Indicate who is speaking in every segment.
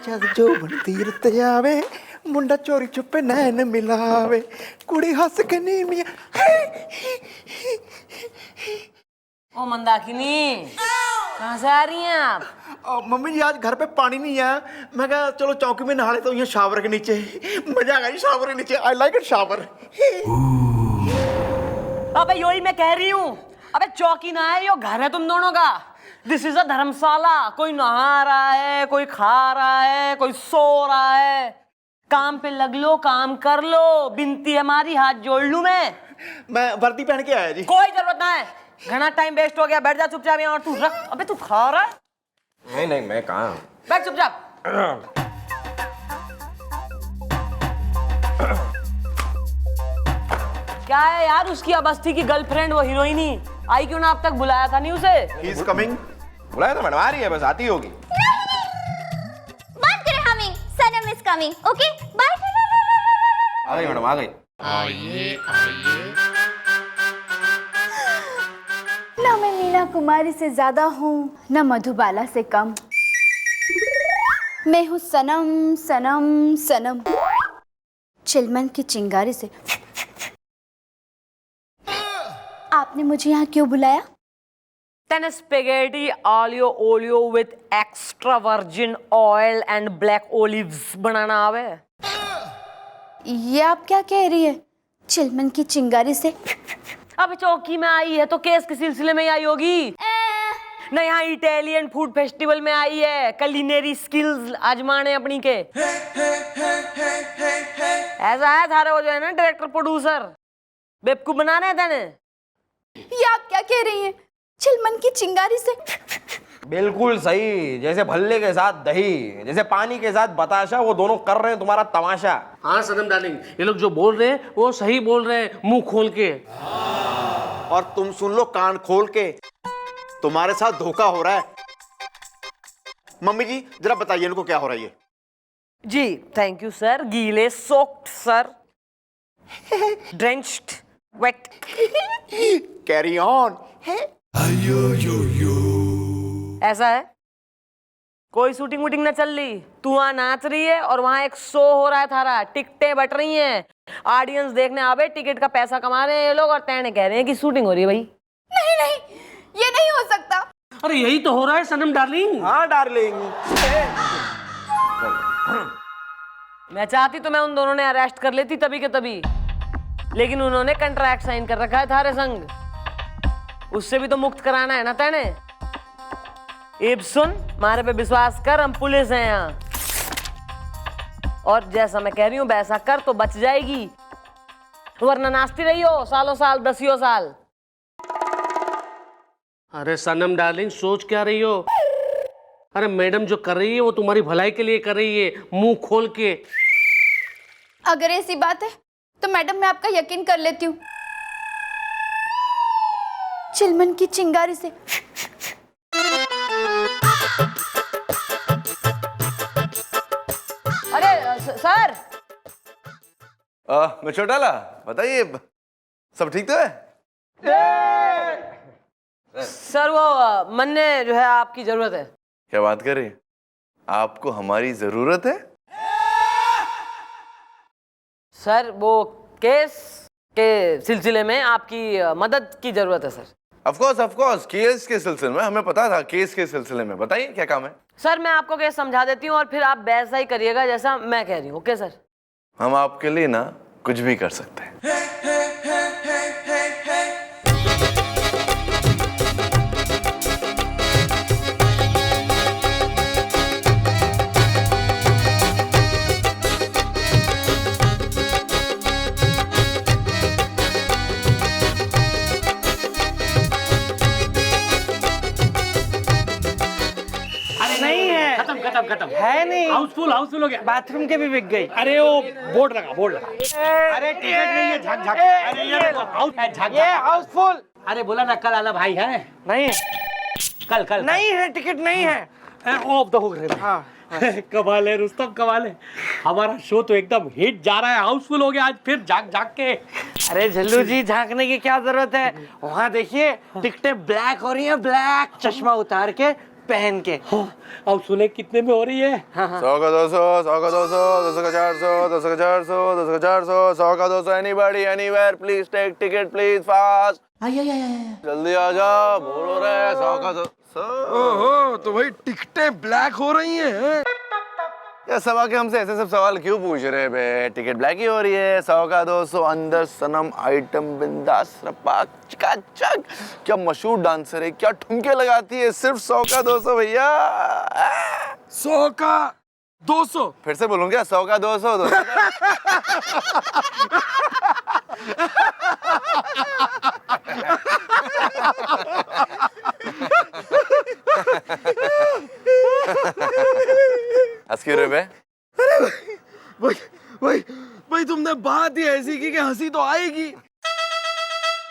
Speaker 1: जद जो बन तीरत जावे मुंडा चोरी छुपे नैन मिलावे कुड़ी हंस के नी मिया।
Speaker 2: ओ मंदाकिनी, कहाँ से आ रही हैं आप?
Speaker 1: मम्मी जी आज घर पे पानी नहीं है, मैं कहा चलो चौकी में नहा लेता हूँ, यहाँ शावर के नीचे मजा आ गई। शावर के नीचे आई लाइक इट शावर।
Speaker 2: अबे यो ही मैं कह रही हूँ। अबे चौकी ना है, यो घर है तुम दोनों का। दिस इज अ धर्मशाला। कोई नहा रहा है, कोई खा रहा है, कोई सो रहा है। काम पे लग लो, काम कर लो। बिनती हमारी, हाथ जोड़ लूं
Speaker 1: मैं वर्दी पहन के आया जी।
Speaker 2: कोई जरूरत ना है, घना टाइम वेस्ट हो गया। बैठ जा चुपचाप यहाँ। और तू रख। अबे तू खा रहा है?
Speaker 3: नहीं नहीं, मैं कहाँ।
Speaker 2: बैठ चुपचाप। क्या है यार, उसकी अबस्ती की गर्लफ्रेंड वो हीरोइनी आई क्यों ना अब तक? बुलाया था नहीं उसे?
Speaker 1: He is coming।
Speaker 3: बुलाया तो मैडम आ रही है, बस आती होगी।
Speaker 4: बात करें हमें, Sanam is coming. Okay bye.
Speaker 3: आ गई मैडम, आ गई।
Speaker 5: ना मैं मीना कुमारी से ज्यादा हूँ, ना मधुबाला से कम। मैं हूँ सनम सनम सनम, चिलमन की चिंगारी से। आपने मुझे यहाँ क्यों बुलाया?
Speaker 2: Then spaghetti aglio olio with extra virgin oil and black olives बनाना आवे?
Speaker 5: ये आप क्या कह रही है? चिलमन की चिंगारी से।
Speaker 2: अब चौकी में आई है तो केस के सिलसिले में ही आई होगी। नहीं, यहाँ इटालियन फूड फेस्टिवल में आई है, कलिनरी स्किल्स आजमाने अपनी के। ऐसा है थारे वो जो है ना डायरेक्टर प्रोड्यूसर, बेवकूफ बनाने हैं तेने।
Speaker 5: ये आप क्या कह रही हैं? चिलमन की चिंगारी से।
Speaker 3: बिल्कुल सही, जैसे भल्ले के साथ दही, जैसे पानी के साथ बताशा, वो दोनों कर रहे हैं तुम्हारा तमाशा।
Speaker 6: हाँ सनम डार्लिंग, ये लोग जो बोल रहे हैं वो सही बोल रहे हैं, मुंह खोल के।
Speaker 1: और तुम सुन लो कान खोल के, तुम्हारे साथ धोखा हो रहा है। मम्मी जी जरा बताइए इनको क्या हो रहा है ये।
Speaker 2: जी थैंक यू सर। गीले, soaked sir, drenched, wet.
Speaker 1: Carry on.
Speaker 2: ऐसा है, कोई शूटिंग वूटिंग ना चल रही, तू वहां नाच रही है और वहां एक शो हो रहा है थारा, टिकटें बट रही हैं, ऑडियंस देखने आवे, टिकट का पैसा कमा रहे हैं ये लोग, और तेने कह रहे हैं कि शूटिंग हो रही है। भाई
Speaker 5: नहीं नहीं, ये नहीं हो सकता।
Speaker 6: अरे यही तो हो रहा है सनम डार्लिंग।
Speaker 1: हाँ डार्लिंग।
Speaker 2: मैं चाहती तो मैं उन दोनों ने अरेस्ट कर लेती तभी के तभी, लेकिन उन्होंने कंट्रैक्ट साइन कर रखा है थारे संग, उससे भी तो मुक्त कराना है ना तेने। इब सुन, मारे पे विश्वास कर, हम पुलिस हैं यहाँ, और जैसा मैं कह रही हूँ वैसा कर तो बच जाएगी, वरना नाचती रही हो सालों साल, दसियों साल।
Speaker 6: अरे सनम डार्लिंग, सोच क्या रही हो? अरे मैडम जो कर रही है वो तुम्हारी भलाई के लिए कर रही है, मुंह खोल के।
Speaker 5: अगर ऐसी बात है तो मैडम मैं आपका यकीन कर लेती हूँ। चिलमन की चिंगारी से।
Speaker 2: अरे सर।
Speaker 3: मैं छोटाला, बताइए सब ठीक तो है?
Speaker 2: सर वो मन ने जो है आपकी जरूरत है।
Speaker 3: क्या बात कर रही है? आपको हमारी जरूरत है?
Speaker 2: सर वो केस के सिलसिले में आपकी मदद की जरूरत है सर।
Speaker 3: ऑफ कोर्स, केस के सिलसिले में, हमें पता था केस के सिलसिले में। बताइए क्या काम है?
Speaker 2: सर मैं आपको केस समझा देती हूँ और फिर आप वैसा ही करिएगा जैसा मैं कह रही हूँ। Okay sir?
Speaker 3: हम आपके लिए ना कुछ भी कर सकते हैं।
Speaker 6: खत्म है नहीं, हाउसफुल हो गया।
Speaker 7: बाथरूम के भी बिक गई।
Speaker 6: अरे वो बोर्ड लगा। अरे टिकट नहीं है, झक अरे ये
Speaker 7: हाउसफुल।
Speaker 6: अरे बोला ना कल आना भाई है।
Speaker 7: नहीं
Speaker 6: कल
Speaker 7: नहीं है, टिकट नहीं है।
Speaker 6: ऑफ द हुक रे। हाँ कमाल है रुस्तम, कमाल है। हमारा शो तो एकदम हिट जा रहा है, हाउसफुल हो गया आज फिर झाक के।
Speaker 7: अरे झल्लू जी, झांकने की क्या जरूरत है? वहाँ देखिए टिकटें ब्लैक हो रही हैं, ब्लैक। चश्मा उतार के पहन के।
Speaker 6: अब सुने कितने में हो रही है?
Speaker 8: 100 का 200, 100 का 200, 200 का 400, 200 का 400, 200 का 400, 100 का 200, anybody, anywhere, please take ticket, please, fast. जल्दी आ जा, बोर हो रहा है, 100 का 200।
Speaker 3: ओहो, तो भाई टिकटें ब्लैक हो रही हैं।
Speaker 8: यार सब आके हमसे ऐसे सब सवाल क्यों पूछ रहे बे? टिकट ब्लैक ही हो रही है, 100 का 200, अंदर सनम, आइटम बिंदास, रपाक, चकाचक। क्या मशहूर डांसर है, क्या ठुमके लगाती है, सिर्फ 100 का 200 भैया।
Speaker 3: 100 का 200।
Speaker 8: फिर से बोलूं क्या? 100 का 200, 200 हंस क्यों रहे बे?
Speaker 3: भाई तुमने बात ही ऐसी की कि हंसी तो आएगी।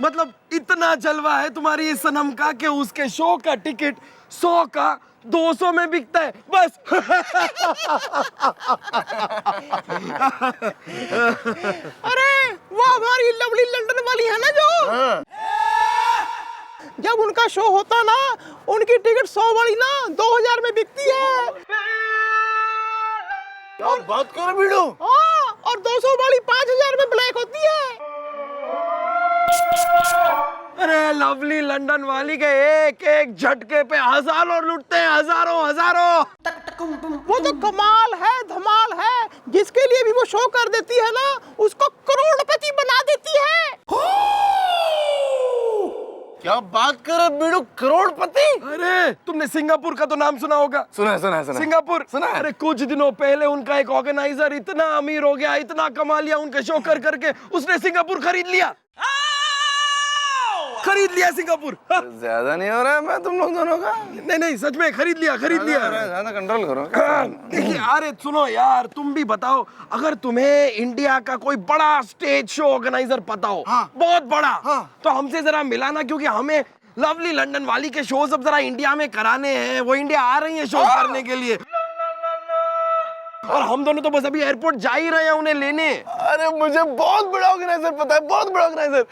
Speaker 3: मतलब इतना जलवा है तुम्हारी इस सनम का कि उसके शो का टिकट 100 का 200 में बिकता है, बस।
Speaker 7: अरे वो हमारी लवली लंदन वाली है ना जो, जब उनका शो होता ना, उनकी टिकट 100 वाली ना 2000 में बिकती है।
Speaker 8: क्या बात कर बीड़ू?
Speaker 7: हाँ, और 200 वाली 5000 में ब्लैक होती है।
Speaker 3: अरे लवली लंदन वाली के एक एक झटके पे हजारों लुटते हैं, हजारों।
Speaker 7: वो तो कमाल है, धमाल है, जिसके लिए भी वो शो कर देती है ना, उसको करोड़पति बना देती है।
Speaker 8: क्या बात कर रहे बीड़ू? करोड़पति?
Speaker 3: अरे तुमने सिंगापुर का तो नाम सुना होगा।
Speaker 8: सुना है।
Speaker 3: सिंगापुर
Speaker 8: सुना है।
Speaker 3: अरे कुछ दिनों पहले उनका एक ऑर्गेनाइजर इतना अमीर हो गया, इतना कमा लिया उनके शो कर करके, उसने सिंगापुर खरीद लिया सिंगापुर।
Speaker 8: ज्यादा नहीं हो रहा है मैं तुम लोग दोनों का?
Speaker 3: नहीं सच में खरीद लिया।
Speaker 8: ज्यादा कंट्रोल करो।
Speaker 3: देखिए अरे सुनो यार, तुम भी बताओ, अगर तुम्हें इंडिया का कोई बड़ा स्टेज शो ऑर्गेनाइजर पता हो, बहुत बड़ा, तो हमसे जरा मिलाना, क्योंकि हमें लवली लंदन वाली के शोज अब जरा इंडिया में कराने हैं। वो इंडिया आ रही है शो करने के लिए, और हम दोनों तो बस अभी एयरपोर्ट जा ही रहे हैं उन्हें लेने।
Speaker 8: अरे मुझे बहुत बड़ा ऑर्गेनाइजर पता है, बहुत बड़ा ऑर्गेनाइजर।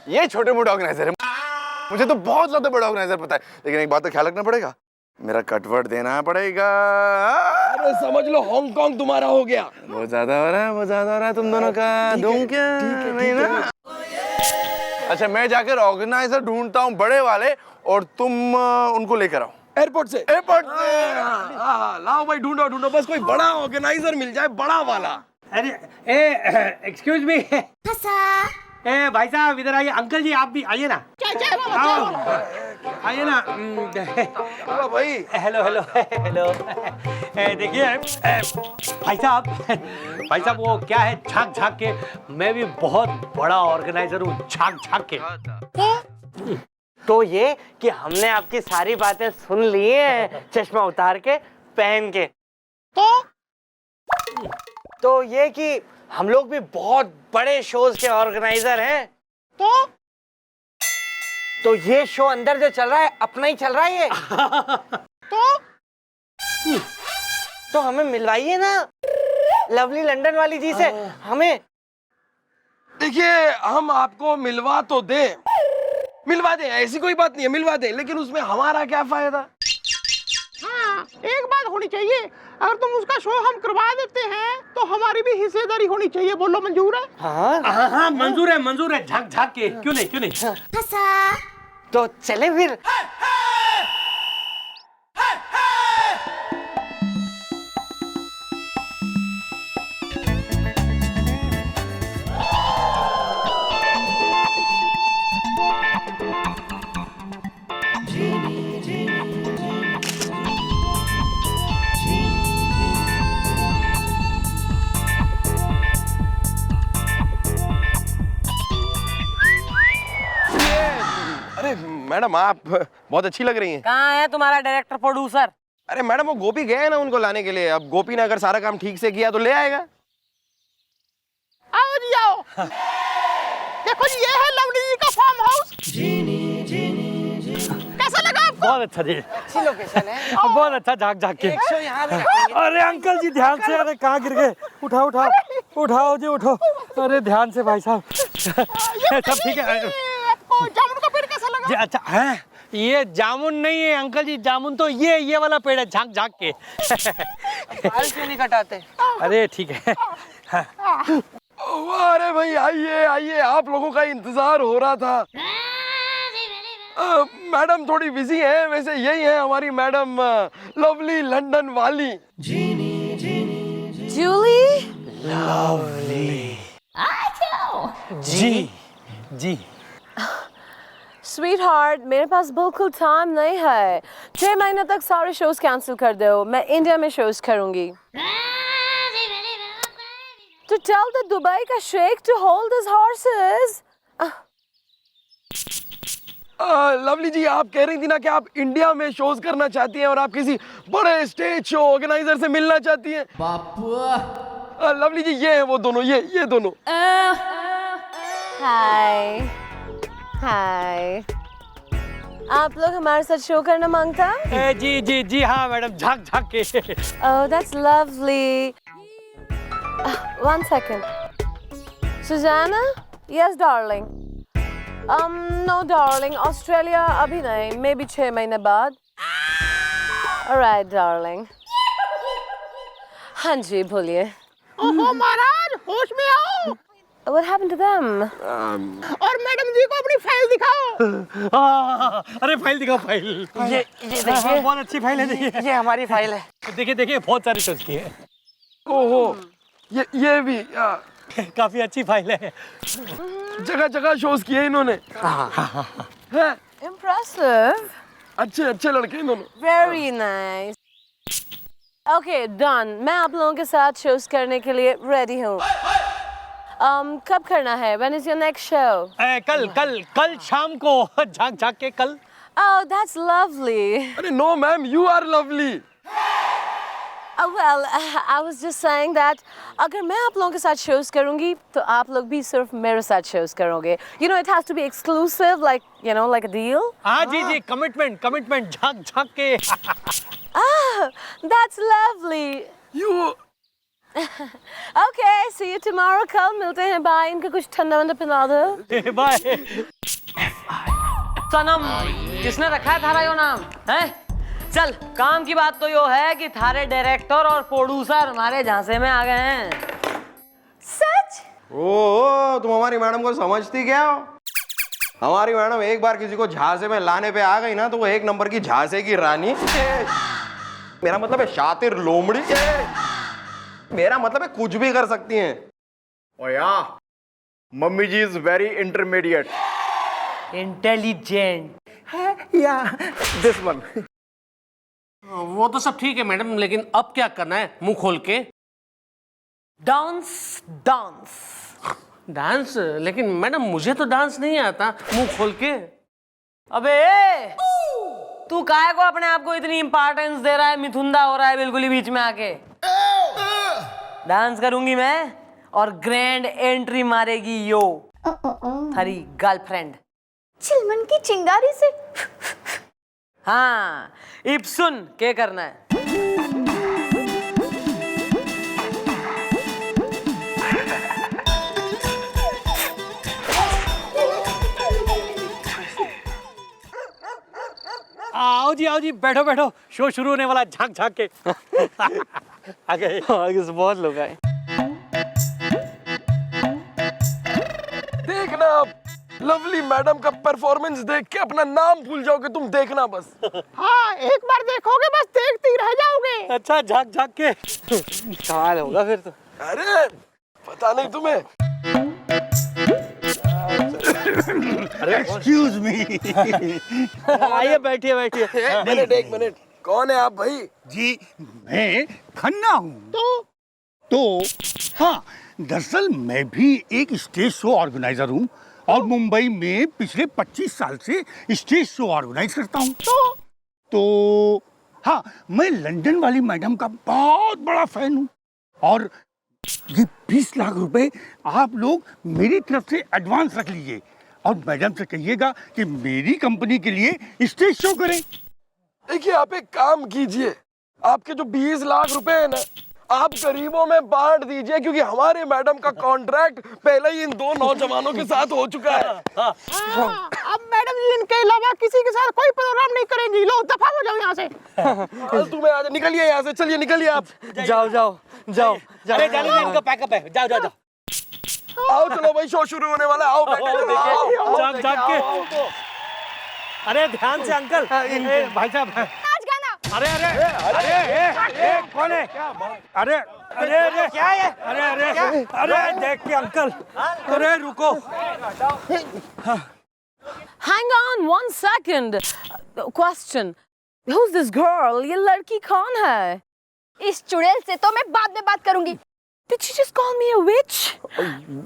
Speaker 8: ये छोटे मोटे ऑर्गेनाइजर है, मुझे तो बहुत ज्यादा बड़ा ऑर्गेनाइजर पता है। लेकिन एक बात का ख्याल रखना पड़ेगा, मेरा कटवट देना पड़ेगा।
Speaker 3: अरे समझ लो हांगकांग तुम्हारा हो गया।
Speaker 8: बहुत ज्यादा हो रहा है तुम दोनों का। दूं क्या? नहीं ना? अच्छा मैं जाकर ऑर्गेनाइजर ढूंढता हूँ बड़े वाले, और तुम उनको लेकर आओ
Speaker 3: एयरपोर्ट से। लाओ भाई, ढूंढो बस कोई बड़ा ऑर्गेनाइजर मिल जाए, बड़ा वाला।
Speaker 6: अरे एक्सक्यूज मी, ए भाई साहब इधर आइए। अंकल जी आप भी आइए ना, आइए ना।
Speaker 3: भाई
Speaker 6: हेलो। देखिए भाई साहब वो क्या है, झांक के मैं भी बहुत बड़ा ऑर्गेनाइजर हूँ, झांक के।
Speaker 7: तो ये कि हमने आपकी सारी बातें सुन ली हैं, चश्मा उतार के, पहन के। तो ये कि हम लोग भी बहुत बड़े शोज के ऑर्गेनाइजर हैं। तो ये शो अंदर जो चल रहा है अपना ही चल रहा है ये। तो हमें मिलवाइए ना लवली लंदन वाली जी से। हमें
Speaker 3: देखिए, हम आपको मिलवा दें, ऐसी कोई बात नहीं है, मिलवा दें, लेकिन उसमें हमारा क्या फायदा?
Speaker 7: हाँ, एक बात होनी चाहिए, अगर तुम उसका शो हम करवा देते हैं तो हमारी भी हिस्सेदारी होनी चाहिए। बोलो मंजूर है?
Speaker 6: हाँ मंजूर है, झांक के। क्यों नहीं।
Speaker 7: तो चले फिर।
Speaker 3: मैडम आप बहुत अच्छी लग रही हैं।
Speaker 2: कहाँ है तुम्हारा डायरेक्टर प्रोड्यूसर?
Speaker 3: अरे मैडम वो गोपी गए हैं ना उनको लाने के लिए। अब गोपी ने अगर सारा काम ठीक से किया तो ले आएगा।
Speaker 7: आओ जी आओ। देखो जी, ये है लवली जी का फार्म हाउस। कैसा लगा आपको?
Speaker 6: बहुत अच्छा जी,
Speaker 7: अच्छी लोकेशन है।
Speaker 6: बहुत अच्छा, झांक के।
Speaker 7: शो यहाँ भी रखेंगे।
Speaker 6: अरे अंकल जी ध्यान से, अरे कहाँ गिर गए? उठाओ जी, उठो। अरे ध्यान से भाई साहब। सब ठीक है?
Speaker 7: आपको जामुन का पेड़ कैसा लगा?
Speaker 6: जी अच्छा है, ये जामुन नहीं है अंकल जी, जामुन तो ये वाला पेड़ है, झांक झांक के।
Speaker 2: बाल क्यों नहीं कटाते?
Speaker 6: अरे ठीक है।
Speaker 3: अरे भाई आइए आइए, आप लोगों का इंतजार हो रहा था। मैडम थोड़ी बिजी है, वैसे यही है हमारी मैडम लवली लंदन वाली।
Speaker 2: जूली,
Speaker 6: जी
Speaker 2: स्वीट हार्ट, मेरे पास बिल्कुल टाइम नहीं है। 6 महीने तक सारे शोज कैंसिल कर दो, मैं इंडिया में शोज करूंगी। To tell the Dubai का शेख to hold his horses.
Speaker 3: Lovely जी, आप कह रही थी ना कि आप इंडिया में शोज करना चाहती हैं और आप किसी बड़े स्टेज शो ऑर्गेनाइजर से मिलना चाहती हैं। बापू। लवली जी, ये है वो दोनों, ये दोनों।
Speaker 2: हाय हाय, आप लोग हमारे साथ शो करना मांगता?
Speaker 6: जी हाँ मैडम, झांक झांक के।
Speaker 2: Oh, that's lovely. One second. Susanna? Yes, darling. No, darling. Australia अभी नहीं, maybe 6 महीने बाद. Alright, darling. हाँ जी, बोलिए.
Speaker 7: ओहो महाराज, होश में आओ।
Speaker 2: What happened to them?
Speaker 7: और मैडम जी को अपनी फाइल दिखाओ।
Speaker 6: अरे फाइल दिखाओ, फाइल।
Speaker 2: ये देखिए,
Speaker 6: बहुत अच्छी फाइल है, देखिए।
Speaker 2: ये हमारी फाइल है।
Speaker 6: देखिए बहुत सारी शोज की है।
Speaker 3: ओहो, ये भी
Speaker 6: काफी अच्छी फाइल है।
Speaker 3: जगह जगह शोज किए इन्होंने। हैं?
Speaker 2: Impressive.
Speaker 3: अच्छे लड़के इन्होंने।
Speaker 2: Very nice. Okay, done. मैं आप लोगों के साथ शोज करने के लिए रेडी हूँ। कब करना है? When is your next show?
Speaker 6: कल शाम को, झांक झांक के कल।
Speaker 2: Oh, that's lovely.
Speaker 3: अरे no ma'am, you are lovely.
Speaker 2: Well, I was just saying that अगर मैं आप लोगों के साथ shows करूँगी तो आप लोग भी सिर्फ मेरे साथ shows करोगे. You know, it has to be exclusive, like a deal.
Speaker 6: हाँ जी, कमिटमेंट, झांक झांक के।
Speaker 2: That's lovely.
Speaker 3: You
Speaker 2: Okay, see you tomorrow. कल मिलते हैं. Bye. इनका कुछ ठंडा वंडा पिला दो.
Speaker 6: बाय।
Speaker 2: सनम, किसने रखा है थारा यो नाम? हैं? चल, काम की बात तो यो है कि थारे डायरेक्टर और प्रोड्यूसर हमारे झांसे में आ गए हैं।
Speaker 9: सच? ओह, तुम हमारी मैडम को समझती क्या हो? हमारी मैडम एक बार किसी को झांसे में लाने पे आ गई ना तो वो एक नंबर की झांसे की रानी। मेरा मतलब है शातिर लोमड़ी। मेरा मतलब है कुछ भी कर सकती हैं।
Speaker 1: Oh yeah, mummy ji is very intermediate,
Speaker 2: intelligent.
Speaker 1: Yeah this one.
Speaker 10: वो तो सब ठीक है मैडम, लेकिन अब क्या करना है मुंह खोल के?
Speaker 2: Dance dance
Speaker 10: dance? लेकिन मैडम मुझे तो डांस नहीं आता मुंह खोल के।
Speaker 2: अबे तू काहे को अपने आप को इतनी इंपॉर्टेंस दे रहा है? मिथुंदा हो रहा है बिल्कुल ही बीच में आके। डांस करूंगी मैं और ग्रैंड एंट्री मारेगी यो हरी गर्लफ्रेंड
Speaker 5: चिलमन की चिंगारी से।
Speaker 2: हाँ, इब सुन क्या करना है।
Speaker 6: आओ जी, बैठो, शो शुरू होने वाला, झांक झांक के। आगे से बहुत लोग आए।
Speaker 3: देखना आप, लवली मैडम का परफॉर्मेंस देख के अपना नाम भूल जाओगे तुम, देखना बस।
Speaker 7: हाँ, एक बार देखोगे बस देखते ही रह जाओगे।
Speaker 6: अच्छा, झांक झांक के कमाल होगा फिर तो।
Speaker 3: अरे पता नहीं तुम्हें।
Speaker 11: Excuse me.
Speaker 6: आइए, बैठिए।
Speaker 3: एक मिनट, कौन है आप भाई?
Speaker 11: जी, मैं खन्ना हूँ। तो हाँ, दरअसल मैं भी एक स्टेज शो ऑर्गेनाइजर हूँ और मुंबई में पिछले 25 साल से स्टेज शो ऑर्गेनाइज करता हूँ। तो हाँ, मैं लंदन वाली मैडम का बहुत बड़ा फैन हूँ और ये 20 लाख रुपए आप लोग मेरी तरफ से एडवांस रख लीजिए और मैडम से कहिएगा कि मेरी कंपनी के लिए स्टेज शो करें।
Speaker 3: देखिए, आप एक काम कीजिए, आपके जो 20 लाख रुपए है ना, आप गरीबों में बांट दीजिए, क्योंकि हमारे मैडम का कॉन्ट्रैक्ट पहले ही इन दो नौजवानों के साथ हो चुका है।
Speaker 7: अब मैडम जी इनके अलावा किसी के साथ कोई प्रोग्राम नहीं करेंगी। लो दफा हो जाओ यहाँ से।
Speaker 3: तुम्हें आज निकलिए यहाँ से, चलिए निकलिए आप।
Speaker 6: जाओ जाओ जाओ जाओ। अरे जाने इनका पैकअप है, जाओ जाओ जाओ।
Speaker 3: आओ चलो भाई, शो शुरू होने वाला है। आओ बैठे,
Speaker 6: जाग जाग के। अरे ध्यान से अंकल। भाई साहब
Speaker 4: नाच गाना।
Speaker 6: अरे अरे अरे कौन है? अरे अरे अरे क्या है? अरे अरे अरे देख के अंकल। अरे रुको।
Speaker 2: Hang on 1 second. Question. Who's this girl? ये लड़की कौन है?
Speaker 5: इस चुड़ैल से तो मैं बाद में बात करूंगी।
Speaker 2: Did she just call me a witch?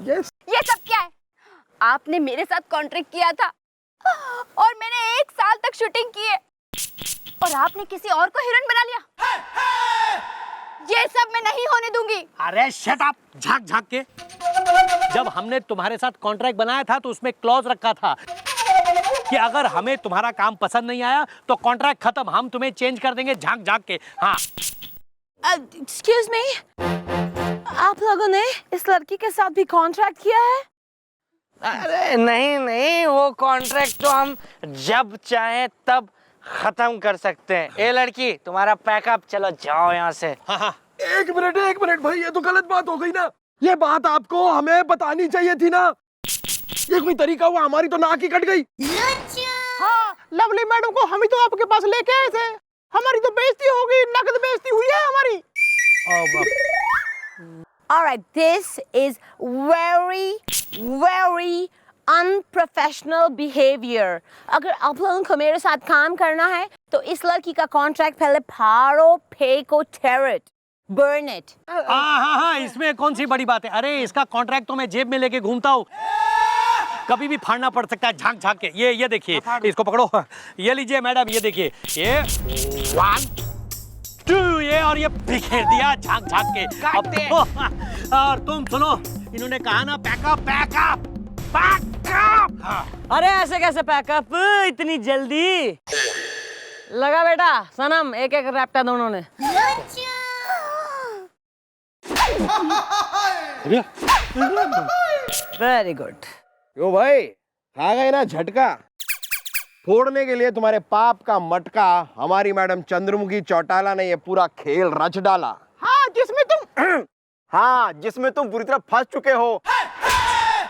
Speaker 5: ये सब क्या है? आपने मेरे साथ कॉन्ट्रैक्ट किया था और मैंने 1 साल तक शूटिंग की है, और आपने किसी और को हीरोइन बना लिया। ये सब मैं नहीं होने दूंगी।
Speaker 6: अरे शट अप, झाक झाक के। जब हमने तुम्हारे साथ कॉन्ट्रैक्ट बनाया था तो उसमें क्लॉज रखा था कि अगर हमें तुम्हारा काम पसंद नहीं आया तो कॉन्ट्रैक्ट खत्म, हम तुम्हें चेंज कर देंगे झाक झाक के। हाँ
Speaker 2: Excuse me. आप लोगों ने इस लड़की के साथ भी कॉन्ट्रैक्ट किया है?
Speaker 12: अरे नहीं नहीं, वो कॉन्ट्रैक्ट तो हम जब चाहे तब खत्म कर सकते हैं। ए लड़की, तुम्हारा पैकअप, चलो जाओ यहाँ से।
Speaker 3: एक मिनट भाई, ये तो गलत बात हो गई ना। ये बात आपको हमें बतानी चाहिए थी ना। ये कोई तरीका हुआ? हमारी तो नाक ही कट गई।
Speaker 7: हाँ, लवली मैडम को हम ही तो आपके पास लेके आए थे। हमारी तो बेइज्जती हो गई, नकद बेइज्जती हुई है हमारी।
Speaker 2: All right, this is very unprofessional behavior. अगर आप लोगों को मेरे साथ काम करना है तो इस लड़की का कॉन्ट्रैक्ट पहले फाड़ो, फेंको, tear it, burn it.
Speaker 6: हाँ, इसमें कौन सी बड़ी बात है? अरे इसका कॉन्ट्रैक्ट तो मैं जेब में लेके घूमता हूँ, कभी भी फाड़ना पड़ सकता है झाक झाक के। ये देखिए, इसको पकड़ो। ये लीजिए मैडम, ये देखिए, ये 1 2 ये, और ये बिखेर दिया झाक झाक के। अब और तुम सुनो, इन्होंने कहा ना पैकअप पैकअप पैकअप।
Speaker 2: अरे ऐसे कैसे पैकअप इतनी जल्दी? लगा बेटा सनम, एक एक रैप्टा दोनों ने। Very good.
Speaker 3: क्यों भाई, खा गए ना झटका? फोड़ने के लिए तुम्हारे पाप का मटका हमारी मैडम चंद्रमुखी चौटाला ने ये पूरा खेल रच डाला।
Speaker 7: हाँ, जिसमें तुम
Speaker 1: बुरी तरह फंस चुके हो।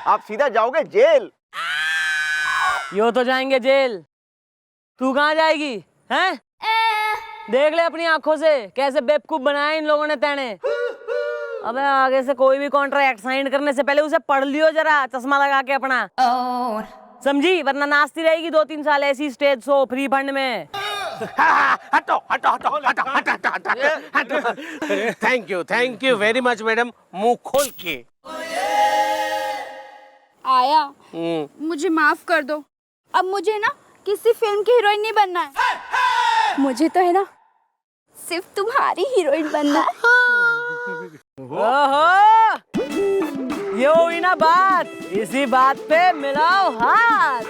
Speaker 1: आप सीधा जाओगे जेल।
Speaker 2: यो तो जाएंगे जेल, तू कहाँ जाएगी? हैं? देख ले अपनी आंखों से कैसे बेवकूफ बनाया इन लोगों ने तेने। अबे आगे से कोई भी कॉन्ट्रैक्ट साइन करने से पहले उसे पढ़ लियो जरा, चश्मा लगा के अपना। समझी? वरना नाचती रहेगी 2-3 साल ऐसी स्टेज शो फ्री फंड में।
Speaker 10: हटो हटो हटो हटो हटो हटो। Thank you very much madam, मुंह खोल के।
Speaker 5: आया, मुझे माफ कर दो। अब मुझे ना किसी फिल्म की हीरोइन नहीं बनना है। मुझे तो है ना सिर्फ तुम्हारी हीरोइन बनना है।
Speaker 2: ओहो, ये हुई ना बात, इसी बात पे मिलाओ हाथ।